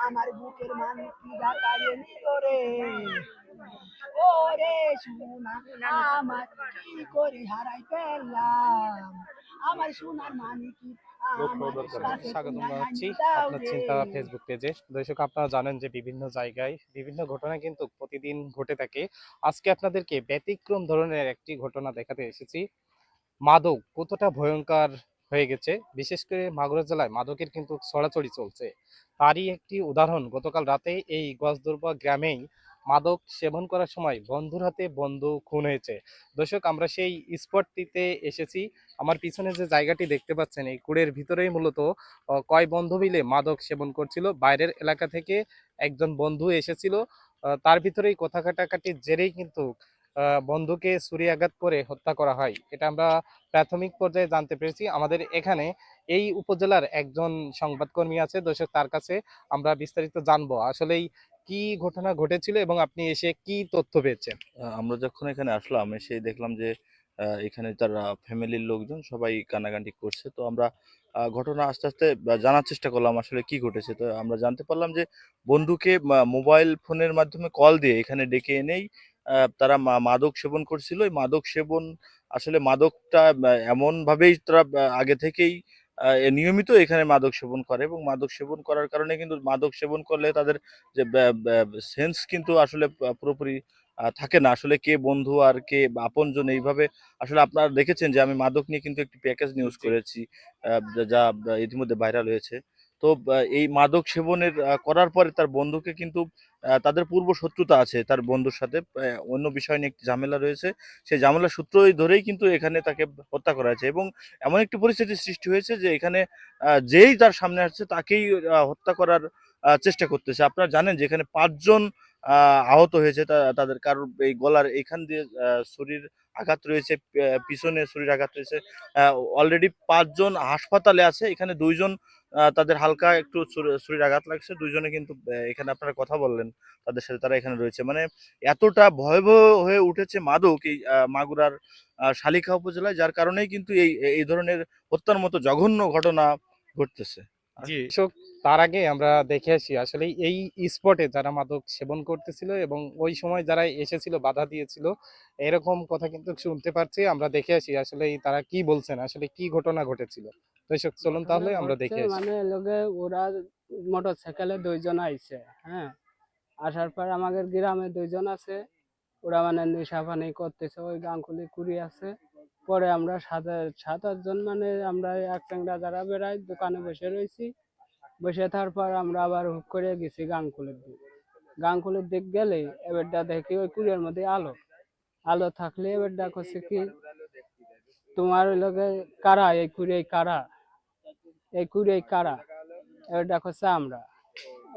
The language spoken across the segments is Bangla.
আমার বুকের মানুষ কি ঢাকায় নিল রে, ওরে সোনা আমার কি করে হারাই পেলাম, আমার সোনার মানিকি আমার দর্শক কাছে স্বাগতম তুমি জানাচ্ছি আনি দাও আপনার রে। চিন্তা ফেসবুক পেজে। দর্শক আপনারা জানেন যে বিভিন্ন জায়গায় বিভিন্ন ঘটনা কিন্তু প্রতিদিন ঘটে থাকে। আজকে আপনাদেরকে ব্যতিক্রম ধরনের একটি ঘটনা দেখাতে এসেছি। মাদক কতটা ভয়ঙ্কর হয়ে গেছে, বিশেষ করে মাগুরা জেলায় মাদকের কিন্তু ছড়াছড়ি চলছে। তারই একটি উদাহরণ গতকাল রাতে এই গজদুর্বা গ্রামেই মাদক সেবন করার সময় বন্ধুর হাতে বন্ধু খুন হয়েছে। দর্শক আমরা সেই স্পটটিতে এসেছি। আমার পিছনে যে জায়গাটি দেখতে পাচ্ছেন এই কুড়ের ভিতরেই মূলত কয় বন্ধু মিলে মাদক সেবন করছিল। বাইরের এলাকা থেকে একজন বন্ধু এসেছিল, তার ভিতরেই কথা কাটাকাটির জেরেই কিন্তু বন্ধুকে ছুরিয়াঘাত করে হত্যা করা হয়। এটা আমরা প্রাথমিক পর্যায়ে জানতে পেরেছি। আমাদের এখানে এই উপজেলার একজন সংবাদকর্মী আছে, দর্শক তার কাছে আমরা বিস্তারিত জানবো আসলেই কি ঘটনা ঘটেছিল এবং আপনি এসে কি তথ্য পেয়েছেন। আমরা যখন এখানে আসলাম এসে দেখলাম যে এখানে তার ফ্যামিলির লোকজন সবাই কান্নাকাটি করছে। তো আমরা ঘটনা আস্তে আস্তে জানার চেষ্টা করলাম আসলে কি ঘটেছে। তো আমরা জানতে পারলাম যে বন্ধুকে মোবাইল ফোনের মাধ্যমে কল দিয়ে এখানে ডেকে এনেই তারা মাদক সেবন করছিল। এই মাদক সেবন আসলে মাদকটা এমনভাবেই তারা আগে থেকেই নিয়মিত এখানে মাদক সেবন করে এবং মাদক সেবন করার কারণে কিন্তু মাদক সেবন করলে তাদের যে সেন্স কিন্তু আসলে পুরোপুরি থাকে না। আসলে কে বন্ধু আর কে আপনজন এইভাবে আসলে আপনারা দেখেছেন যে আমি মাদক নিয়ে কিন্তু একটি প্যাকেজ নিউজ জি। করেছি, যা ইতিমধ্যে ভাইরাল হয়েছে। তো এই মাদক সেবনের করার পরে তার বন্ধুকে কিন্তু তাদের পূর্ব শত্রুতা আছে তার বন্ধুর সাথে, অন্য বিষয় নিয়ে একটি ঝামেলা রয়েছে। সেই ঝামেলার সূত্রই ধরেই কিন্তু এখানে তাকে হত্যা করা হয়েছে এবং এমন একটি পরিস্থিতির সৃষ্টি হয়েছে যে এখানে যেই তার সামনে আসছে তাকেই হত্যা করার চেষ্টা করতেছে। আপনারা জানেন যে এখানে ৫ জন আহত হয়েছে। তাদের কারোর এই গলার এইখান দিয়ে ছুরির আঘাত রয়েছে, পিছনে ছুরির আঘাত রয়েছে। অলরেডি ৫ জন হাসপাতালে আছে। এখানে ২ জন তাদের হালকা একটু ছুরির আঘাত লাগছে। ২ জনে কিন্তু এখানে আপনারা কথা বললেন তাদের সাথে, তারা এখানে রয়েছে। মানে এতটা ভয়াবহ হয়ে উঠেছে মাদক এই মাগুরার শালিখা উপজেলায়, যার কারণেই কিন্তু এই ধরনের হত্যার মতো জঘন্য ঘটনা ঘটতেছে। জি এসব, তার আগে আমরা দেখে আসি আসলে এই স্পটে যারা মাদক সেবন করতেছিল এবং ওই সময় যারা এসেছিল বাধা দিয়েছিল এরকম কথা কিন্তু শুনতে পারছি। আমরা দেখে আসি আসলে তারা কি বলছেন, আসলে কি ঘটনা ঘটেছিল। তো এসব চলুন ঘটনা তাহলে আমরা ঘটছে দেখে আসি। মানে লোকে ওরা মোটর সাইকেলে ২ জন আইছে। হ্যাঁ, আসার পর আমাদের গ্রামে ২ জন আছে, ওরা মানে নেশা পানি করতেছে, ওই গাঙ্গুলি কুড়ি আছে। পরে আমরা ৭-৮ জন মানে আমরা এক চাংড়া যারা বেড়াই দোকানে বসে রয়েছি। বসে তারপর আমরা আবার হুক করে গেছি গাঙ্গুলির দিক। গাঙ্গুলির দিক গেলে এবারটা দেখি ওই কুড়ির মধ্যে আলো আলো থাকলে এবারটা করছে কি, তোমার লোকে কারা এই কুড়ি কারা, এই কুড়ি কারা, এবারটা করছে আমরা।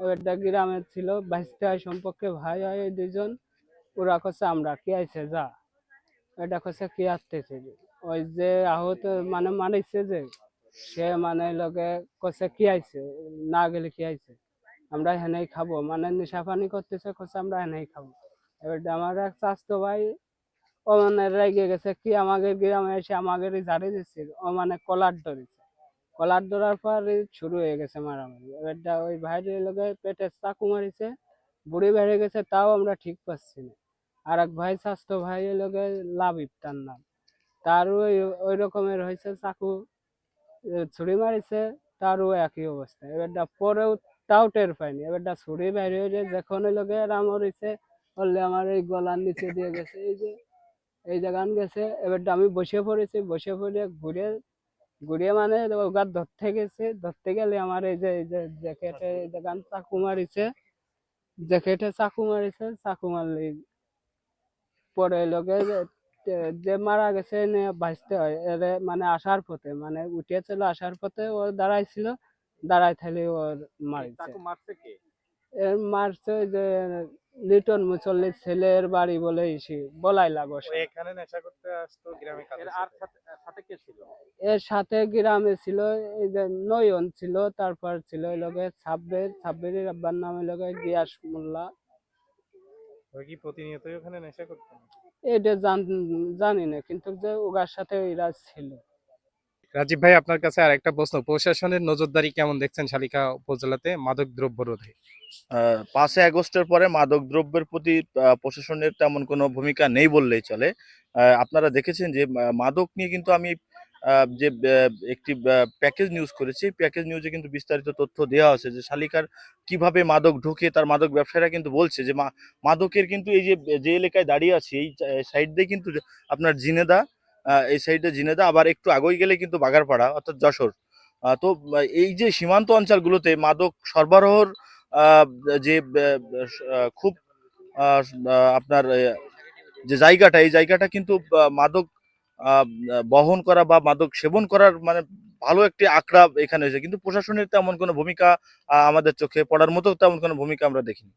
এবারটা গ্রামের ছিল, ভাইস্তে হয় সম্পর্কে, ভাই হয় এই ২ জন। ওরা করছে আমরা কে আইছে যা, এটা করছে কে আসতেছে, ওই যে আহত মানে মারিছে যে সে মানে লোকে করছে কি আইছে, না গেলে কি আইছে, আমরা হেনেই খাবো, মানে নেশা পানি করতেছে, করছে আমরা হেনেই খাবো। এবার আমার এক চাচতো ভাই, ও মানে রেগে গেছে কি আমাদের গ্রামে এসে আমাদের ঝাড়ি দিচ্ছে, ও মানে কলার ধরেছে। কলার ধরার পর শুরু হয়ে গেছে মারামারি। এবারটা ওই ভাইয়ের লোকে পেটে চাকু মারিছে, বুড়ি বেড়ে গেছে, তাও আমরা ঠিক পাচ্ছি না। আর এক ভাই স্বাস্থ্য ভাই লোকে লাবিব তার নাম, তারও ওই রকমের হয়েছে, চাকু ছুরি মারিছে, তারও একই অবস্থা। এবারটা পরেও তাও টের পাইনি, এবারটা ছুরি বাইরে হয়ে যখন ওই লোকে রাম হয়েছে, বললে আমার এই গলার নিচে দিয়ে গেছে, এই যে এই জায়গান গেছে। এবারটা আমি বসে পড়েছি, বসে পড়ে ঘুরে ঘুরে মানে ওগা ধরতে গেছে, ধরতে গেলে আমার এই যে জ্যাকেটে জায়গান চাকু মারিছে, জ্যাকেটে চাকু মারিছে, চাকু মারলে পরে লোকে যে মারা গেছে নিয়ে বাঁচতে হয় এর মানে আসার পথে, মানে উঠেছিল আসার পথে ও দাঁড়াইছিল, দাঁড়াই থাকলে ওর মারিছে। এর মারছে ওই যে লিটন মুসল্লির ছেলের বাড়ি বলে ইসি বলাই লাগস। এখানে নেশা করতে আসতো গ্রামে কাজের সাথে কে ছিল? এর সাথে গ্রামে ছিল এই যে নয়ন ছিল, তারপর ছিল ওই লোকে সাব্বিরের আব্বার নাম ওই লোকে গিয়াস মোল্লা। ওই কি প্রতিনিয়তই ওখানে নেশা করতেন? এটা জানি না, কিন্তু যে ওগার সাথে এরা ছিল। রাজীব ভাই, আপনার কাছে আর একটা প্রশ্ন, প্রশাসনের নজরদারি কেমন দেখছেন শালিকা উপজেলাতে মাদক দ্রব্য রোধে? 5ই আগস্টের পরে মাদক দ্রব্যের প্রতি প্রশাসনের তেমন কোনো ভূমিকা নেই বললেই চলে। আপনারা দেখেছেন যে মাদক নিয়ে কিন্তু আমি যে একটি প্যাকেজ নিউজ করেছি, প্যাকেজ নিউজে কিন্তু বিস্তারিত তথ্য দেওয়া আছে যে শালিকার কিভাবে মাদক ঢোকে, তার মাদক ব্যবসায়ীরা কিন্তু বলছে যে মাদকের কিন্তু এই যে যে এলাকায় দাঁড়িয়ে আছি এই সাইড দিয়ে কিন্তু আপনার ঝিনেদা, এই সাইডে ঝিনেদা, আবার একটু আগে গেলে কিন্তু বাগারপাড়া অর্থাৎ যশোর। তো এই যে সীমান্ত অঞ্চলগুলোতে মাদক সরবরাহর আহ, যে খুব আপনার যে জায়গাটা, এই জায়গাটা কিন্তু মাদক আহ, বহন করা বা মাদক সেবন করার মানে ভালো একটি আঁকড়া এখানে হয়েছে, কিন্তু প্রশাসনের তেমন কোনো ভূমিকা আমাদের চোখে পড়ার মতো তেমন কোনো ভূমিকা আমরা দেখিনি।